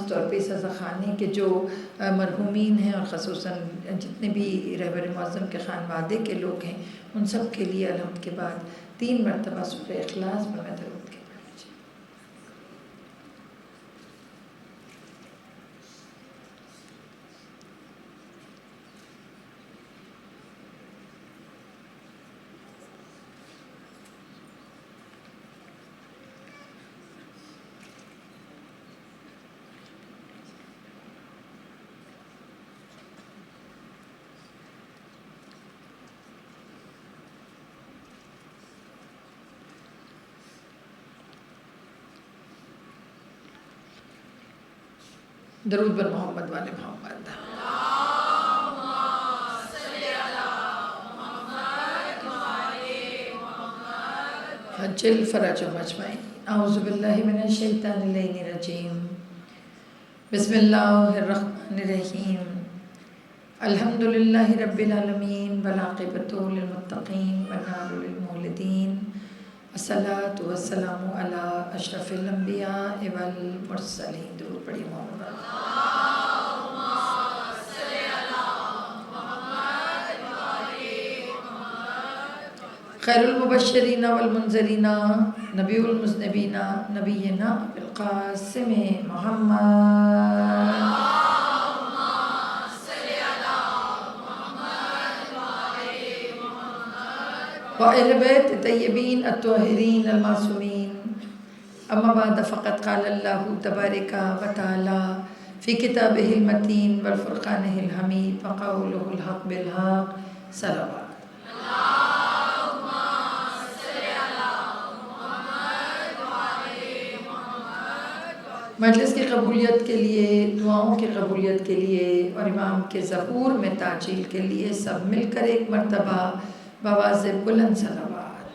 طور پہ اس عزاخانے کے جو مرحومین ہیں اور خصوصاً جتنے بھی رہبر معظم کے خانوادے کے لوگ ہیں ان سب کے لیے الحمد کے بعد 3 مرتبہ سورہ اخلاص پر میں درود کے درود بر محمد والے محمد. حجل فرج مجمعین. اعوذ باللہ من الشیطان الرجیم. بسم اللہ الرحمن الرحیم. الحمد للہ رب العالمین والعاقبۃ للمتقین والنار للمولدین. الصلاۃ والسلام علی اشرف الانبیاء والمرسلین. درود پڑھی محمد. خیر المبشرین والمنذرین نبی المذنبین نبینا بالقاسم محمد. وأہل بیت طیبین الطاہرین المعصومین. اما بعد فقد قال اللہ تبارک و تعالی فی کتابہ المتین والفرقانہ الحمید وقولہ الحق بالحق. صلوات. مجلس کی قبولیت کے لیے، دعاؤں کی قبولیت کے لیے اور امام کے ظہور میں تعجیل کے لیے سب مل کر ایک مرتبہ بآواز بلند صلوات.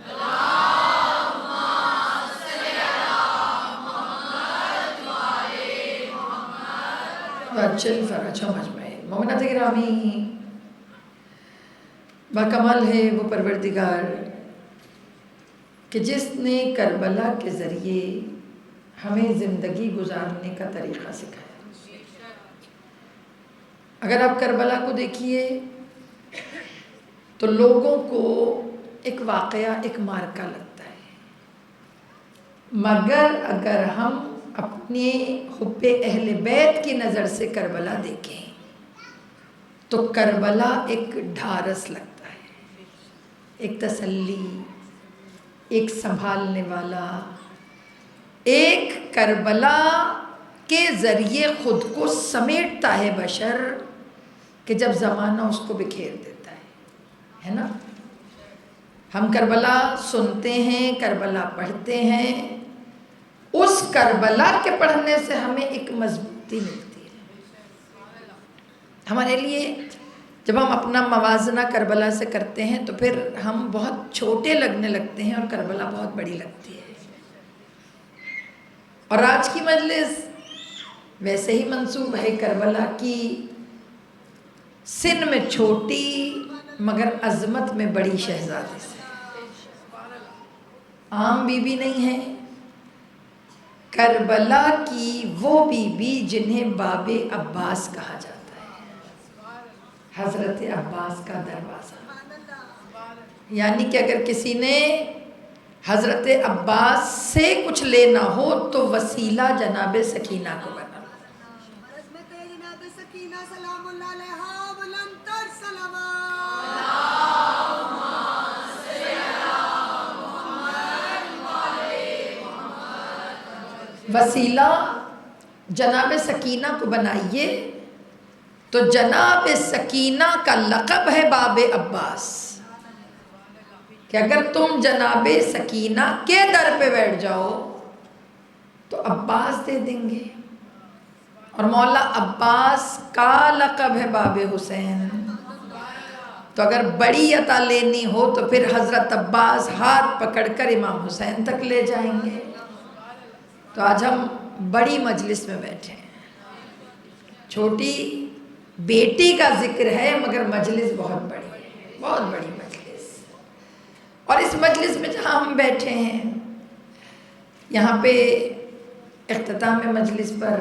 وعجل فرجهم اجمعین. مومنات گرامی، باکمال ہے وہ پروردگار کہ جس نے کربلا کے ذریعے ہمیں زندگی گزارنے کا طریقہ سکھایا. اگر آپ کربلا کو دیکھیے تو لوگوں کو ایک واقعہ، ایک مارکہ لگتا ہے، مگر اگر ہم اپنے حب اہل بیت کی نظر سے کربلا دیکھیں تو کربلا ایک ڈھارس لگتا ہے، ایک تسلی، ایک سنبھالنے والا. ایک کربلا کے ذریعے خود کو سمیٹتا ہے بشر کہ جب زمانہ اس کو بکھیر دیتا ہے نا. ہم کربلا سنتے ہیں، کربلا پڑھتے ہیں، اس کربلا کے پڑھنے سے ہمیں ایک مضبوطی ملتی ہے. ہمارے لیے جب ہم اپنا موازنہ کربلا سے کرتے ہیں تو پھر ہم بہت چھوٹے لگنے لگتے ہیں اور کربلا بہت بڑی لگتی ہے. اور آج کی مجلس ویسے ہی منسوب ہے کربلا کی سن میں چھوٹی مگر عظمت میں بڑی شہزادی سے. عام بی بی نہیں ہے، کربلا کی وہ بی بی جنہیں باب عباس کہا جاتا ہے، حضرت عباس کا دروازہ. یعنی کہ اگر کسی نے حضرت عباس سے کچھ لینا ہو تو وسیلہ جناب سکینہ کو بنا. وسیلہ جناب سکینہ کو بنائیے تو جناب سکینہ کا لقب ہے باب عباس، کہ اگر تم جناب سکینہ کے در پہ بیٹھ جاؤ تو عباس دے دیں گے. اور مولا عباس کا لقب ہے باب حسین. تو اگر بڑی عطا لینی ہو تو پھر حضرت عباس ہاتھ پکڑ کر امام حسین تک لے جائیں گے. تو آج ہم بڑی مجلس میں بیٹھے ہیں، چھوٹی بیٹی کا ذکر ہے مگر مجلس بہت بڑی ہے، بہت بڑی مجلس. اور اس مجلس میں جہاں ہم بیٹھے ہیں یہاں پہ اختتام مجلس پر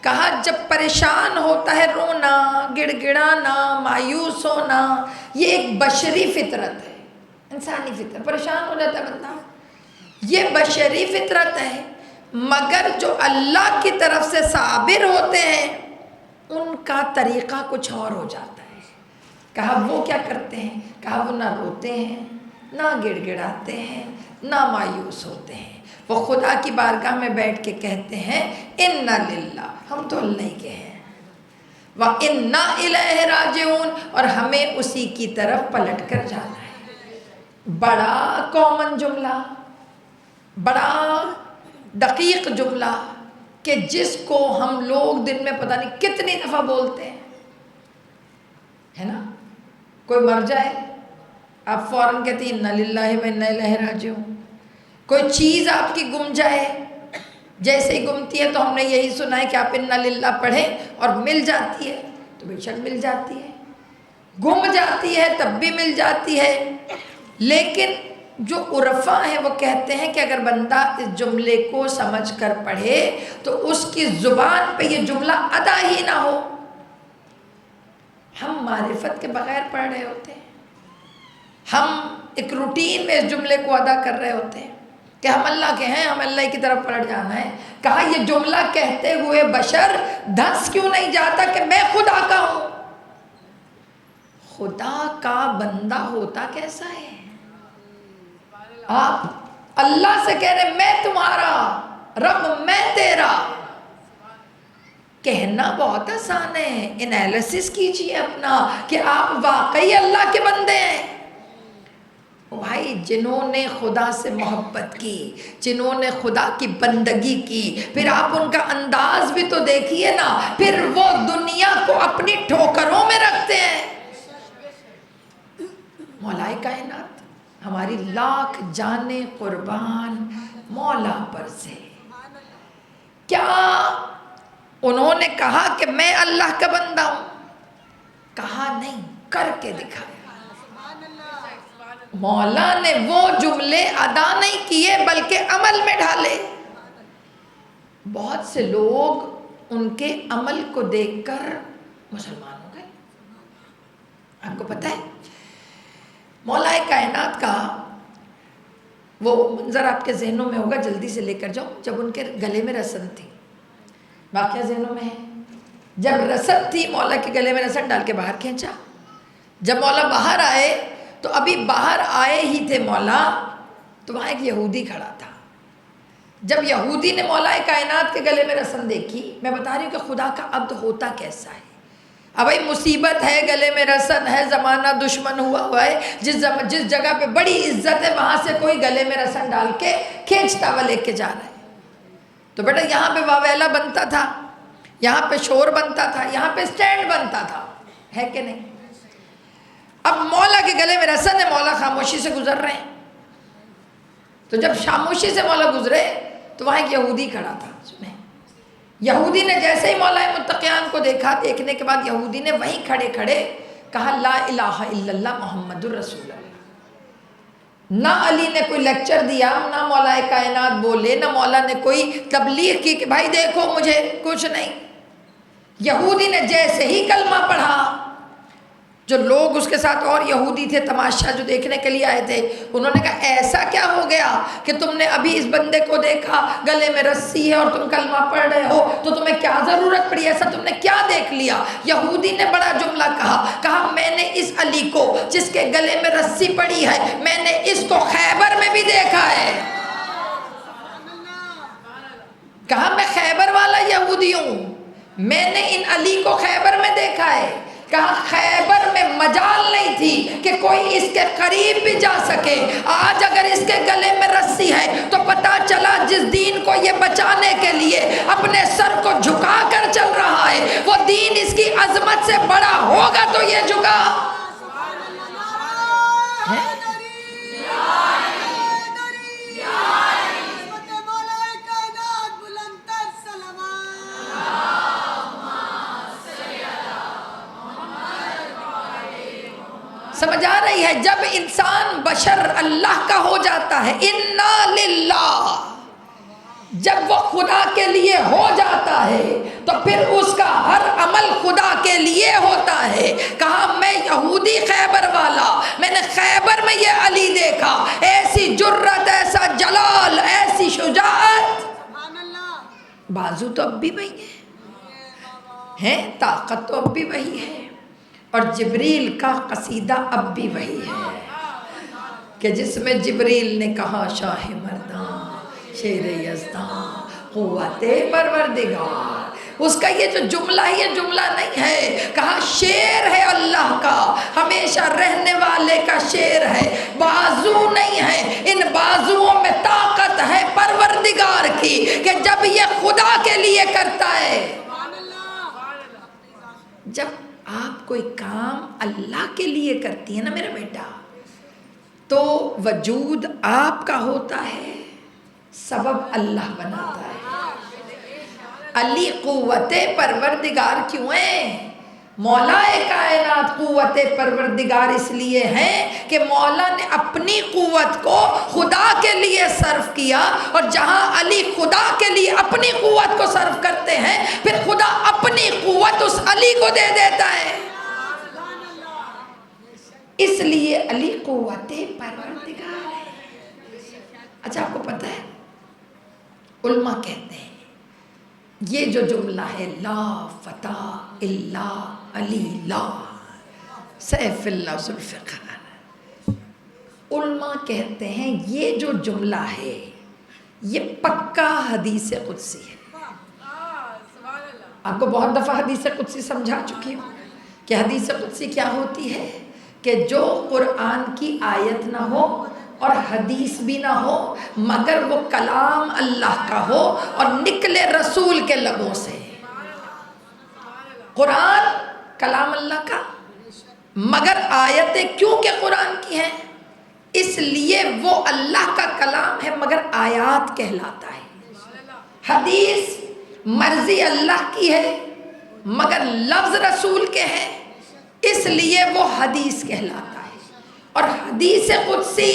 کہا جب پریشان ہوتا ہے رونا، گڑ گڑانا، مایوس ہونا، یہ ایک بشری فطرت ہے، انسانی فطرت، پریشان ہو جاتا ہے بندہ، یہ بشری فطرت ہے، مگر جو اللہ کی طرف سے صابر ہوتے ہیں ان کا طریقہ کچھ اور ہو جاتا ہے۔ کہا وہ کیا کرتے ہیں؟ کہا وہ نہ روتے ہیں، نہ گڑ گڑاتے ہیں، نہ مایوس ہوتے ہیں، وہ خدا کی بارگاہ میں بیٹھ کے کہتے ہیں اِنَّا لِلَّهِ، ہم تو اللہ ہی کے ہیں، وَإِنَّا إِلَيْهِ رَاجِعُونَ، اور ہمیں اسی کی طرف پلٹ کر جانا ہے۔ بڑا کامن جملہ، بڑا دقیق جملہ کہ جس کو ہم لوگ دن میں پتہ نہیں کتنی دفعہ بولتے ہیں، ہے نا؟ کوئی مر جائے آپ فوراً کہتے ہیں اِنَّا لِلَّهِ وَإِنَّا إِلَيْهِ رَاجِعُونَ، کوئی چیز آپ کی گم جائے، جیسے ہی گمتی ہے تو ہم نے یہی سنا ہے کہ آپ اِنَّا لِلَّهِ پڑھیں اور مل جاتی ہے، تو بے شک مل جاتی ہے، گم جاتی ہے تب بھی مل جاتی ہے۔ لیکن جو عرفاء ہیں وہ کہتے ہیں کہ اگر بندہ اس جملے کو سمجھ کر پڑھے تو اس کی زبان پہ یہ جملہ ادا ہی نہ ہو، ہم معرفت کے بغیر پڑھ رہے ہوتے ہیں، ہم ایک روٹین میں اس جملے کو ادا کر رہے ہوتے ہیں کہ ہم اللہ کے ہیں، ہم اللہ کی طرف پلٹ جانا ہے۔ کہا یہ جملہ کہتے ہوئے بشر دھنس کیوں نہیں جاتا کہ میں خدا کا ہوں؟ خدا کا بندہ ہوتا کیسا ہے؟ آپ اللہ سے کہہ رہے میں تمہارا رب، میں تیرا، کہنا بہت آسان ہے، انالیسس کیجئے اپنا کہ آپ واقعی اللہ کے بندے ہیں۔ بھائی جنہوں نے خدا سے محبت کی، جنہوں نے خدا کی بندگی کی، پھر آپ ان کا انداز بھی تو دیکھیے نا، پھر وہ دنیا کو اپنی ٹھوکروں میں رکھتے ہیں۔ مولا کائنات ہماری لاکھ جانیں قربان مولا پر سے، کیا انہوں نے کہا کہ میں اللہ کا بندہ ہوں؟ کہا نہیں، کر کے دکھایا۔ مولا نے وہ جملے ادا نہیں کیے بلکہ عمل میں ڈھالے۔ بہت سے لوگ ان کے عمل کو دیکھ کر مسلمان ہو گئے۔ آپ کو پتہ ہے مولا کائنات کا وہ منظر آپ کے ذہنوں میں ہوگا، جلدی سے لے کر جاؤ، جب ان کے گلے میں رسن تھی، واقعہ ذہنوں میں ہے، جب رسن تھی مولا کے گلے میں رسن ڈال کے باہر کھینچا، جب مولا باہر آئے تو ابھی باہر آئے ہی تھے مولا تو وہاں ایک یہودی کھڑا تھا۔ جب یہودی نے مولا کائنات کے گلے میں رسن دیکھی، میں بتا رہی ہوں کہ خدا کا عبد ہوتا کیسا ہے۔ اب بھائی مصیبت ہے، گلے میں رسن ہے، زمانہ دشمن ہوا ہے، جس جگہ پہ بڑی عزت ہے وہاں سے کوئی گلے میں رسن ڈال کے کھینچتا ہوا لے کے جا رہا ہے، تو بیٹا یہاں پہ واویلا بنتا تھا، یہاں پہ شور بنتا تھا، یہاں پہ سٹینڈ بنتا تھا، ہے کہ نہیں؟ اب مولا کے گلے میں رسن ہے، مولا خاموشی سے گزر رہے ہیں، تو جب خاموشی سے مولا گزرے تو وہاں ایک یہودی کھڑا تھا۔ یہودی نے جیسے ہی مولا متقیان کو دیکھا، دیکھنے کے بعد یہودی نے وہیں کھڑے کھڑے کہا لا الہ الا اللہ محمد الرسول اللہ۔ نہ علی نے کوئی لیکچر دیا، نہ مولا کائنات بولے، نہ مولا نے کوئی تبلیغ کی کہ بھائی دیکھو مجھے، کچھ نہیں۔ یہودی نے جیسے ہی کلمہ پڑھا، جو لوگ اس کے ساتھ اور یہودی تھے تماشا جو دیکھنے کے لیے آئے تھے، انہوں نے کہا ایسا کیا ہو گیا کہ تم نے ابھی اس بندے کو دیکھا گلے میں رسی ہے اور تم کلمہ پڑھ رہے ہو، تو تمہیں کیا ضرورت پڑی، ایسا تم نے کیا دیکھ لیا؟ یہودی نے بڑا جملہ کہا میں نے اس علی کو جس کے گلے میں رسی پڑی ہے، میں نے اس کو خیبر میں بھی دیکھا ہے۔ کہا میں خیبر والا یہودی ہوں، میں نے ان علی کو خیبر میں دیکھا ہے۔ کہا خیبر میں مجال نہیں تھی کہ کوئی اس کے قریب بھی جا سکے، آج اگر اس کے گلے میں رسی ہے تو پتا چلا جس دین کو یہ بچانے کے لیے اپنے سر کو جھکا کر چل رہا ہے، وہ دین اس کی عظمت سے بڑا ہوگا تو یہ جھکا۔ سمجھ آ رہی ہے؟ جب انسان بشر اللہ کا ہو جاتا ہے، اِنَّا لِلَّهِ، جب وہ خدا کے لیے ہو جاتا ہے تو پھر اس کا ہر عمل خدا کے لیے ہوتا ہے. کہا میں یہودی خیبر والا، میں نے خیبر میں یہ علی دیکھا، ایسی جرت، ایسا جلال، ایسی شجاعت. بازو تو اب بھی وہی ہے، طاقت تو اب بھی وہی ہے، اور جبریل کا قصیدہ اب بھی وہی ہے کہ جس میں جبریل نے کہا شاہ مرداں شیر یزداں قوت پروردگار. اس کا یہ جو جملہ ہے یہ جملہ نہیں ہے، کہا شیر ہے اللہ کا، ہمیشہ رہنے والے کا شیر ہے، بازو نہیں ہے، ان بازوؤں میں طاقت ہے پروردگار کی کہ جب یہ خدا کے لیے کرتا ہے. جب آپ کوئی کام اللہ کے لیے کرتی ہیں نا میرا بیٹا، تو وجود آپ کا ہوتا ہے، سبب اللہ بناتا ہے. علی قوت پروردگار کیوں ہے؟ مولا کائنات قوت پروردگار اس لیے ہے کہ مولا نے اپنی قوت کو خدا کے لیے صرف کیا، اور جہاں علی خدا کے لیے اپنی قوت کو صرف کرتے ہیں پھر خدا اپنی قوت اس علی کو دے دیتا ہے. اس لیے علی قوت پروردگار ہے. اچھا آپ کو پتہ ہے علماء کہتے ہیں یہ جو جملہ ہے لا فتح الا علی لا سیف اللہ ذوالفقار، علماء کہتے ہیں یہ جو جملہ ہے یہ پکا حدیث قدسی ہے. آپ کو بہت دفعہ حدیث قدسی سمجھا چکی ہوں کہ حدیث قدسی کیا ہوتی ہے، کہ جو قرآن کی آیت نہ ہو اور حدیث بھی نہ ہو مگر وہ کلام اللہ کا ہو اور نکلے رسول کے لبوں سے. قرآن کلام اللہ کا، مگر آیتیں کیونکہ قرآن کی ہیں اس لیے وہ اللہ کا کلام ہے مگر آیات کہلاتا ہے. حدیث مرضی اللہ کی ہے مگر لفظ رسول کے ہیں اس لیے وہ حدیث کہلاتا ہے. اور حدیث قدسی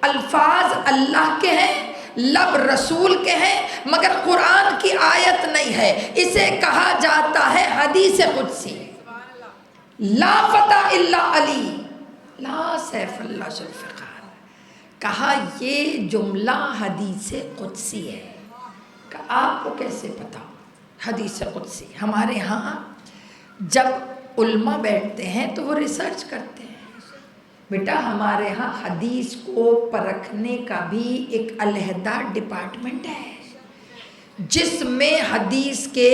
الفاظ اللہ کے ہیں، لب رسول کے ہیں مگر قرآن کی آیت نہیں ہے، اسے کہا جاتا ہے حدیث قدسی. لا فتح الا علی لا سیف اللہ ذوالفقار. کہا یہ جملہ حدیث قدسی ہے. کہ آپ کو کیسے پتا حدیث قدسی؟ ہمارے ہاں جب علماء بیٹھتے ہیں تو وہ ریسرچ کرتے ہیں. بیٹا ہمارے ہاں حدیث کو پرکھنے کا بھی ایک علیحدہ ڈپارٹمنٹ ہے جس میں حدیث کے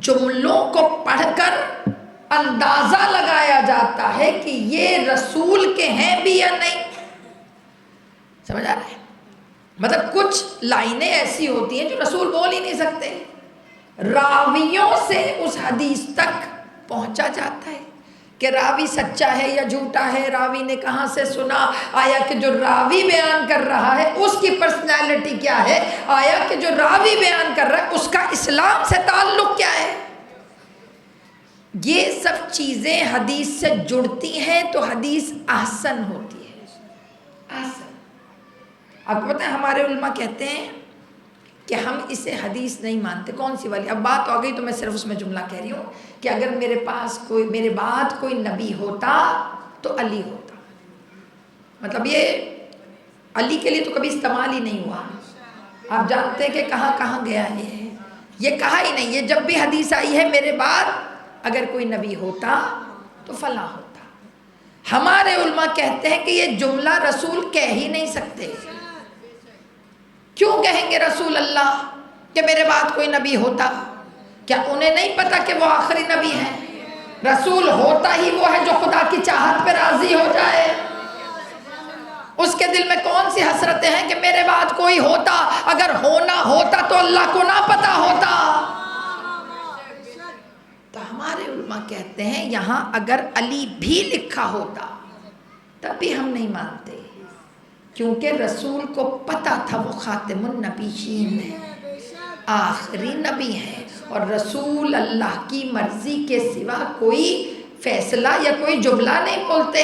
جملوں کو پڑھ کر اندازہ لگایا جاتا ہے کہ یہ رسول کے ہیں بھی یا نہیں. سمجھ آ رہا ہے؟ مطلب کچھ لائنیں ایسی ہوتی ہیں جو رسول بول ہی نہیں سکتے، راویوں سے اس حدیث تک پہنچا جاتا ہے کہ راوی سچا ہے یا جھوٹا ہے، راوی نے کہاں سے سنا، آیا کہ جو راوی بیان کر رہا ہے اس کی پرسنالٹی کیا ہے، آیا کہ جو راوی بیان کر رہا ہے اس کا اسلام سے تعلق کیا ہے. یہ سب چیزیں حدیث سے جڑتی ہیں تو حدیث احسن ہوتی ہے. احسن. آپ کو پتہ ہے ہمارے علماء کہتے ہیں کہ ہم اسے حدیث نہیں مانتے. کون سی والی؟ اب بات ہو گئی تو میں صرف اس میں جملہ کہہ رہی ہوں کہ اگر میرے بعد کوئی نبی ہوتا تو علی ہوتا. مطلب یہ علی کے لیے تو کبھی استعمال ہی نہیں ہوا. آپ جانتے ہیں کہ کہاں کہاں گیا ہے، یہ کہا ہی نہیں. یہ جب بھی حدیث آئی ہے میرے بعد اگر کوئی نبی ہوتا تو فلاں ہوتا. ہمارے علماء کہتے ہیں کہ یہ جملہ رسول کہہ ہی نہیں سکتے. کیوں کہیں گے رسول اللہ کہ میرے بعد کوئی نبی ہوتا؟ کیا انہیں نہیں پتا کہ وہ آخری نبی ہے؟ رسول ہوتا ہی وہ ہے جو خدا کی چاہت پہ راضی ہو جائے. اس کے دل میں کون سی حسرتیں ہیں کہ میرے بعد کوئی ہوتا، اگر ہونا ہوتا تو اللہ کو نہ پتا ہوتا. تو ہمارے علماء کہتے ہیں یہاں اگر علی بھی لکھا ہوتا تب بھی ہم نہیں مانتے، کیونکہ رسول کو پتا تھا وہ خاتم النبیین ہے، آخری نبی ہے، اور رسول اللہ کی مرضی کے سوا کوئی فیصلہ یا کوئی جملہ نہیں بولتے.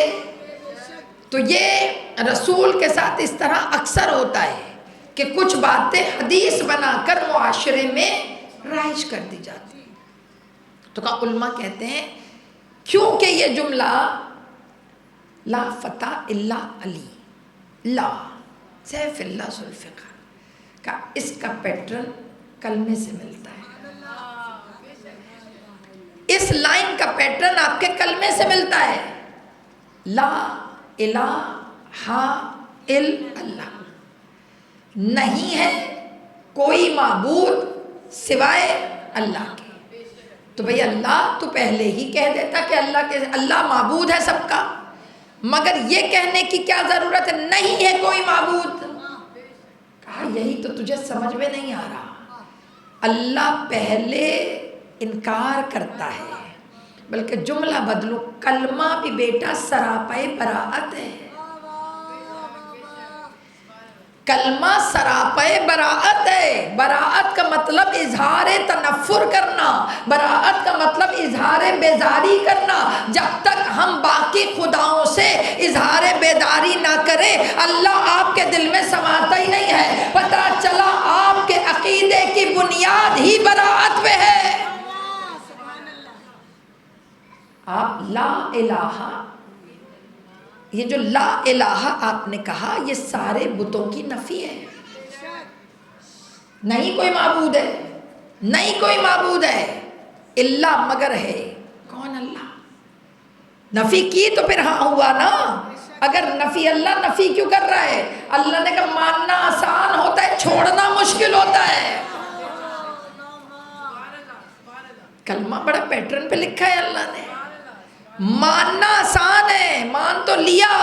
تو یہ رسول کے ساتھ اس طرح اکثر ہوتا ہے کہ کچھ باتیں حدیث بنا کر معاشرے میں رائج کر دی جاتی ہیں. تو علماء کہتے ہیں کیونکہ یہ جملہ لا فتح الا علی، لا سیف اللہ ذوالفقار کا، اس کا پیٹرن کلمے سے ملتا ہے. اس لائن کا پیٹرن آپ کے کلمے سے ملتا ہے. لا الہ الا اللہ، نہیں ہے کوئی معبود سوائے اللہ کے. تو بھئی اللہ تو پہلے ہی کہہ دیتا کہ اللہ معبود ہے سب کا، مگر یہ کہنے کی کیا ضرورت ہے نہیں ہے کوئی معبود. کہا یہی تو تجھے سمجھ میں نہیں آ رہا. اللہ پہلے انکار کرتا ہے، بلکہ جملہ بدلو، کلمہ بھی بیٹا سراپے براعت ہے. کلمہ سراپے براعت ہے. براعت کا مطلب اظہار تنفر کرنا، براعت کا مطلب اظہار بیزاری کرنا. جب تک ہم باقی خداؤں سے اظہار بیداری نہ کریں اللہ آپ کے دل میں سماتا ہی نہیں ہے. پتہ چلا آپ کے عقیدے کی بنیاد ہی براعت پہ ہے. آپ لا الہ، یہ جو لا الہ آپ نے کہا یہ سارے بتوں کی نفی ہے. نہیں کوئی معبود ہے، نہیں کوئی معبود ہے الا مگر ہے کون؟ اللہ. نفی کی تو پھر ہاں ہوا نا. اگر نفی، اللہ نفی کیوں کر رہا ہے؟ اللہ نے کہا ماننا آسان ہوتا ہے، چھوڑنا مشکل ہوتا ہے. کلمہ بڑا پیٹرن پہ لکھا ہے اللہ نے. ماننا آسان ہے، مان تو لیا،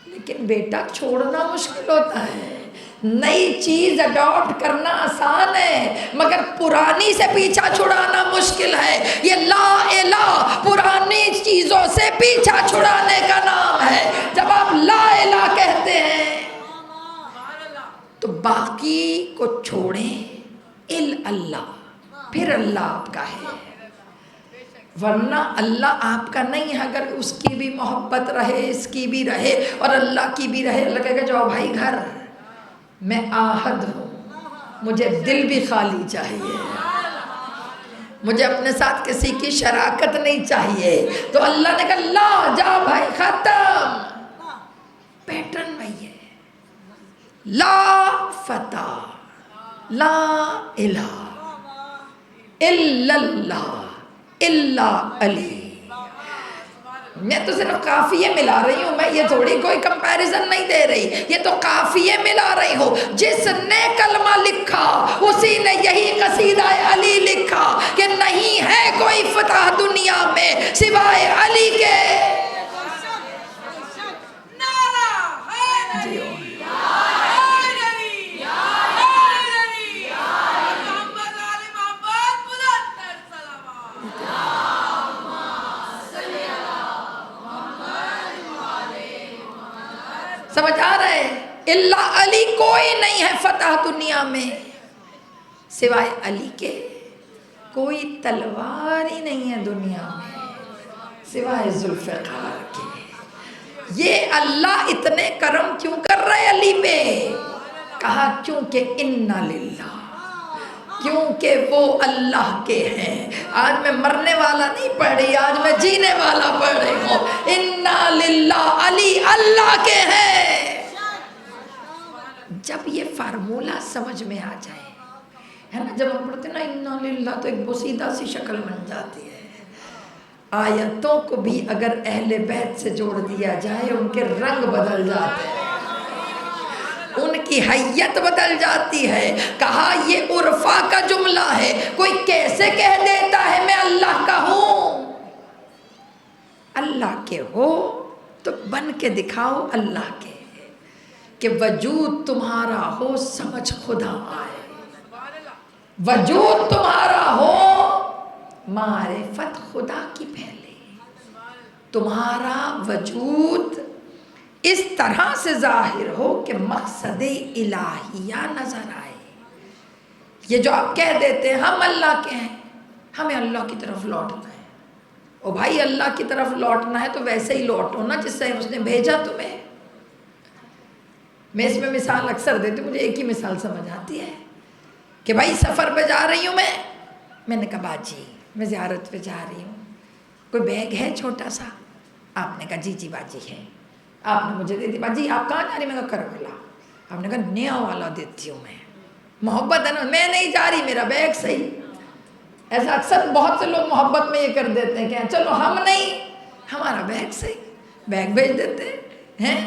لیکن بیٹا چھوڑنا مشکل ہوتا ہے. نئی چیز اڈاپٹ کرنا آسان ہے، مگر پرانی سے پیچھا چھڑانا مشکل ہے. یہ لا الہ پرانی چیزوں سے پیچھا چھڑانے کا نام ہے. جب آپ لا الہ کہتے ہیں تو باقی کو چھوڑیں، اللہ، پھر اللہ آپ کا ہے. ورنہ اللہ آپ کا نہیں ہے. اگر اس کی بھی محبت رہے، اس کی بھی رہے اور اللہ کی بھی رہے، اللہ کہے گا جاؤ بھائی گھر، میں آہد ہوں، مجھے دل بھی خالی چاہیے، مجھے اپنے ساتھ کسی کی شراکت نہیں چاہیے. تو اللہ نے کہا لا، جا بھائی ختم. پیٹرن وہی ہے. لا فتح، لا الہ الا اللہ الا علی. میں تو صرف قافیے ملا رہی ہوں، میں یہ تھوڑی کوئی کمپیریزن نہیں دے رہی، یہ تو قافیے ملا رہی ہوں. جس نے کلمہ لکھا اسی نے یہی قصیدہ علی لکھا کہ نہیں ہے کوئی فتح دنیا میں سوائے علی کے. سمجھ آ رہا ہے؟ اللہ علی، کوئی نہیں ہے فتح دنیا میں سوائے علی کے. کوئی تلوار ہی نہیں ہے دنیا میں سوائے ذوالفقار کے. یہ اللہ اتنے کرم کیوں کر رہے علی پہ؟ کہا کیونکہ انا للہ، کیونکہ وہ اللہ کے ہیں. آج میں مرنے والا نہیں پڑھ رہی، آج میں جینے والا پڑھ رہی ہوں. انا للہ، علی اللہ کے ہیں. جب یہ فارمولہ سمجھ میں آ جائے، ہے نا، جب ہم پڑھتے ہیں نا انا للہ تو ایک بوسیدہ سی شکل بن جاتی ہے. آیتوں کو بھی اگر اہل بیت سے جوڑ دیا جائے ان کے رنگ بدل جاتے ہیں، ان کی حیت بدل جاتی ہے. کہا یہ عرفا کا جملہ ہے، کوئی کیسے کہہ دیتا ہے میں اللہ کا ہوں؟ اللہ کے ہو تو بن کے دکھاؤ اللہ کے، کہ وجود تمہارا ہو سمجھ خدا آئے. وجود تمہارا ہو معرفت خدا کی پھیلے. تمہارا وجود اس طرح سے ظاہر ہو کہ مقصد الہیہ نظر آئے. یہ جو آپ کہہ دیتے ہیں ہم اللہ کے ہیں، ہمیں اللہ کی طرف لوٹنا ہے. او بھائی اللہ کی طرف لوٹنا ہے تو ویسے ہی لوٹو نا جس سے اس نے بھیجا تمہیں. میں اس میں مثال اکثر دیتی ہوں، مجھے ایک ہی مثال سمجھ آتی ہے کہ بھائی سفر پہ جا رہی ہوں میں نے کہا باجی میں زیارت پہ جا رہی ہوں، کوئی بیگ ہے چھوٹا سا؟ آپ نے کہا جی باجی ہے۔ آپ نے مجھے دے دی، باجی آپ کہاں جا رہی؟ میں نے کہا کربلا۔ آپ نے کہا نیا والا دیتی ہوں میں، محبت ہے نا، میں نہیں جا رہی، میرا بیگ صحیح۔ ایسا اکثر بہت سے لوگ محبت میں یہ کر دیتے ہیں کہ چلو ہم نہیں، ہمارا بیگ صحیح، بیگ بھیج دیتے ہیں،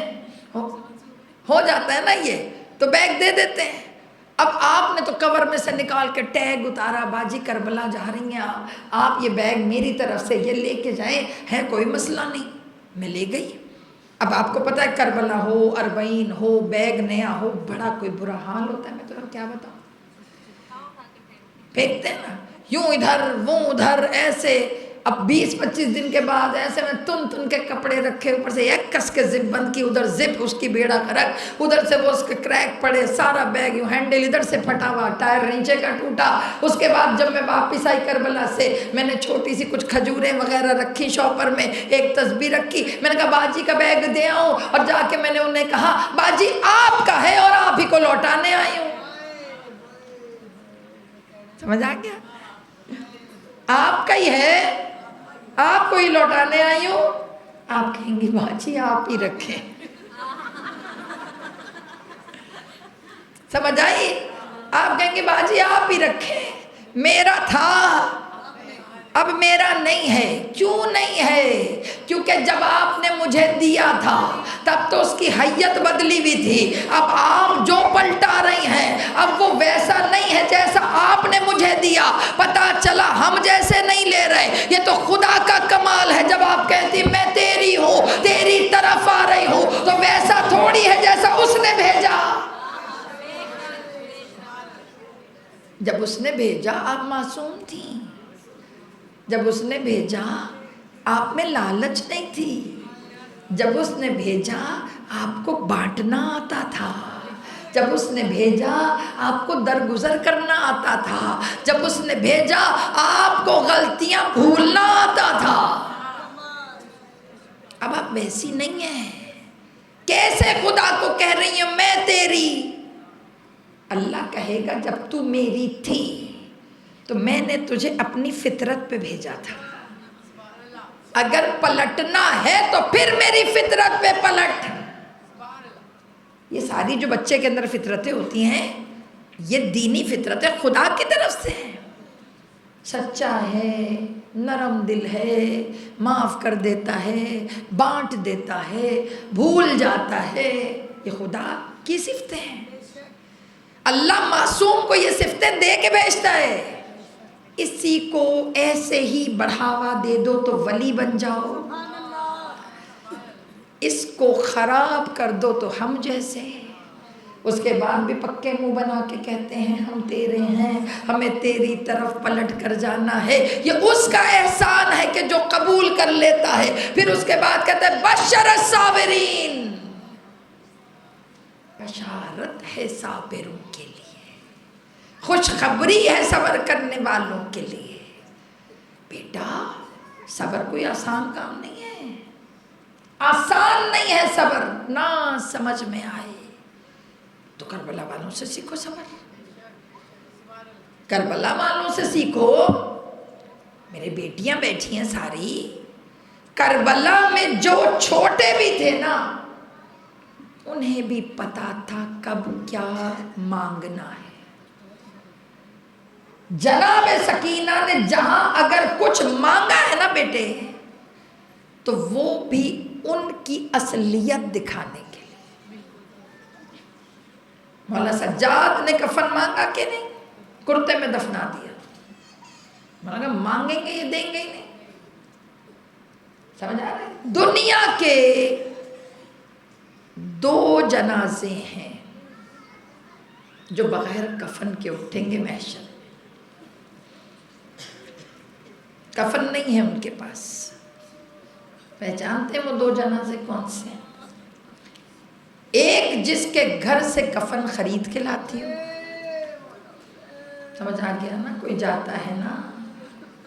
ہو جاتا ہے نا یہ، تو بیگ دے دیتے ہیں۔ اب آپ نے تو کور میں سے نکال کے ٹیگ اتارا، باجی کربلا جا رہی ہیں آپ یہ بیگ میری طرف سے یہ لے کے جائیں، ہے کوئی مسئلہ نہیں، میں لے گئی۔ اب آپ کو پتہ ہے کربلا ہو، اربعین ہو، بیگ نیا ہو، بڑا کوئی برا حال ہوتا ہے، میں تو کیا بتاؤں، پھینکتے ہیں نا، یوں ادھر وہ ادھر ایسے۔ اب 20-25 دن کے بعد ایسے میں تن کے کپڑے رکھے، اوپر سے ایک کس کے زپ بند کی، ادھر زپ اس کی بیڑا کرک، ادھر سے وہ اس کے کریک پڑے، سارا بیگ یوں ہینڈل ادھر سے پھٹا ہوا، ٹائر نیچے کا ٹوٹا۔ اس کے بعد جب میں واپس آئی کربلا سے، میں نے چھوٹی سی کچھ کھجوریں وغیرہ رکھی شاپر میں، ایک تسبیح رکھی، میں نے کہا باجی کا بیگ دے آؤں، اور جا کے میں نے انہیں کہا باجی آپ کا ہے اور آپ ہی کو لوٹانے آئی ہوں۔ سمجھ آ گیا؟ آپ کا ہی ہے، آپ کو ہی لوٹانے آئی ہوں۔ آپ کہیں گی باجی آپ ہی رکھیں، سمجھ آئی؟ آپ کہیں گے باجی آپ ہی رکھیں، میرا تھا اب میرا نہیں ہے۔ کیوں نہیں ہے؟ کیونکہ جب آپ نے مجھے دیا تھا تب تو اس کی حیت بدلی ہوئی تھی، اب آپ جو پلٹا رہی ہیں اب وہ ویسا نہیں ہے جیسا آپ نے مجھے دیا۔ پتا چلا ہم جیسے نہیں لے رہے، یہ تو خدا کا کمال ہے۔ جب آپ کہتی میں تیری ہوں، تیری طرف آ رہی ہوں، تو ویسا تھوڑی ہے جیسا اس نے بھیجا۔ جب اس نے بھیجا آپ معصوم تھیں، جب اس نے بھیجا آپ میں لالچ نہیں تھی، جب اس نے بھیجا آپ کو بانٹنا آتا تھا، جب اس نے بھیجا آپ کو درگزر کرنا آتا تھا، جب اس نے بھیجا آپ کو غلطیاں بھولنا آتا تھا۔ اب آپ ویسی نہیں ہیں، کیسے خدا کو کہہ رہی ہیں میں تیری؟ اللہ کہے گا جب تو میری تھی تو میں نے تجھے اپنی فطرت پہ بھیجا تھا، اگر پلٹنا ہے تو پھر میری فطرت پہ پلٹ۔ یہ ساری جو بچے کے اندر فطرتیں ہوتی ہیں یہ دینی فطرتیں خدا کی طرف سے ہیں، سچا ہے، نرم دل ہے، معاف کر دیتا ہے، بانٹ دیتا ہے، بھول جاتا ہے، یہ خدا کی صفتیں ہیں۔ اللہ معصوم کو یہ صفتیں دے کے بھیجتا ہے، اسی کو ایسے ہی بڑھاوا دے دو تو ولی بن جاؤ، اس کو خراب کر دو تو ہم جیسے، اس کے بعد بھی پکے منہ بنا کے کہتے ہیں ہم تیرے ہیں، ہمیں تیری طرف پلٹ کر جانا ہے۔ یہ اس کا احسان ہے کہ جو قبول کر لیتا ہے، پھر اس کے بعد کہتے ہیں بشر الصابرین، بشارت ہے صابروں کے لیے، خوشخبری ہے صبر کرنے والوں کے لیے۔ بیٹا صبر کوئی آسان کام نہیں ہے، آسان نہیں ہے صبر، نہ سمجھ میں آئے تو کربلا والوں سے سیکھو صبر، کربلا والوں سے سیکھو۔ میرے بیٹیاں بیٹھی ہیں ساری، کربلا میں جو چھوٹے بھی تھے نا انہیں بھی پتا تھا کب کیا مانگنا ہے۔ جناب سکینہ نے جہاں اگر کچھ مانگا ہے نا بیٹے تو وہ بھی ان کی اصلیت دکھانے کے لیے۔ مولا سجاد نے کفن مانگا کہ نہیں؟ کرتے میں دفنا دیا، مولا مانگیں گے یہ دیں گے ہی نہیں، سمجھ آ رہا ہے؟ دنیا کے 2 جنازے ہیں جو بغیر کفن کے اٹھیں گے محشر میں، کفن نہیں ہے ان کے پاس۔ پہچانتے ہیں وہ 2 جنازے کون سے ہیں؟ ایک جس کے گھر سے کفن خرید کے لاتی ہو، سمجھ آ گیا نا؟ کوئی جاتا ہے نا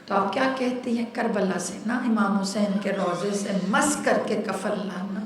تو آپ کیا کہتی ہیں؟ کربلا سے نا امام حسین کے روضے سے مس کر کے کفن لانا،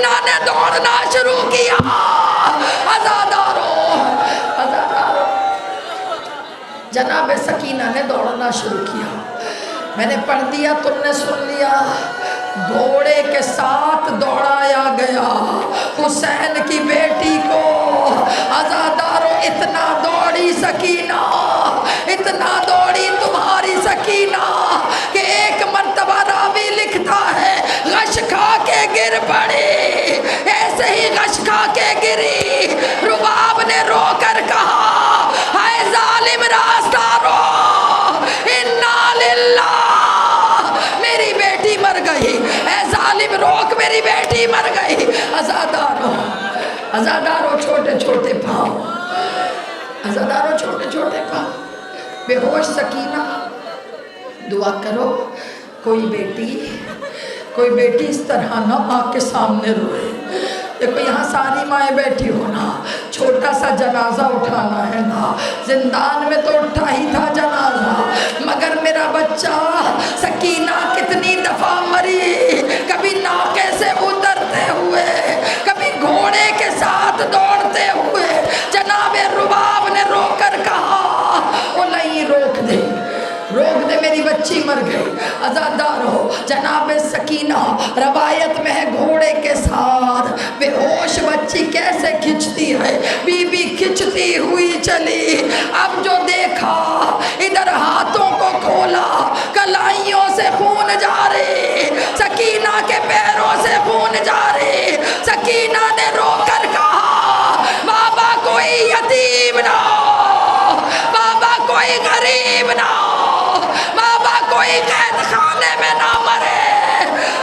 سکینہ نے دوڑنا شروع کیا. عزادارو جناب سکینہ نے دوڑنا شروع کیا. میں نے پڑھ دیا، تم نے سن لیا. گھوڑے کے ساتھ دوڑایا گیا حسین کی بیٹی کو. عزادارو اتنا دوڑی سکینہ، اتنا دوڑی تمہاری سکینہ کہ ایک مرتبہ راوی لکھتا ہے غش کھا کے گر پڑی. ایسے ہی غش کھا کے گری. رباب نے رو کر کہا ہائے ظالم راستہ رو، انا للہ، میری بیٹی مر گئی. اے ظالم روک، میری بیٹی مر گئی. عزادارو عزادارو چھوٹے چھوٹے پاؤں، عزادارو چھوٹے چھوٹے پاؤں. بے ہوش سکینہ. دعا کرو کوئی بیٹی اس طرح نہ ماں کے سامنے روئے. دیکھو یہاں ساری مائیں بیٹھی ہونا، چھوٹا سا جنازہ اٹھانا ہے نا. زندان میں تو اٹھا ہی تھا جنازہ، مگر میرا بچہ سکینہ کتنی دفعہ مری. کبھی ناکے سے اترتے ہوئے، کبھی گھوڑے کے ساتھ دوڑتے ہوئے. جناب رباب نے رو کر کہا او نہیں، روک دے میری بچی مر گئی. عزادارو جناب سکینہ روایت میں ہے گھوڑے کے ساتھ بے ہوش بچی کیسے کھچتی ہے. بی بی کھچتی ہوئی چلی. اب جو دیکھا ادھر ہاتھوں کو کھولا، کلائیوں سے خون جاری، سکینہ کے پیروں سے خون جاری. سکینہ نے رو کر کہا بابا کوئی یتیم نہ ہو، بابا کوئی غریب نہ ہو، بابا کوئی قید خانے میں نہ مرے.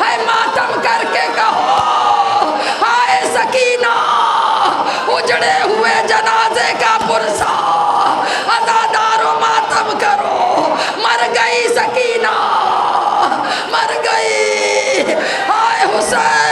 اے ماتم کر کے کہو ہائے سکینہ، اجڑے ہوئے جنازے کا پرسا. عزادارو ماتم کرو، مر گئی سکینہ، مر گئی. ہائے حسین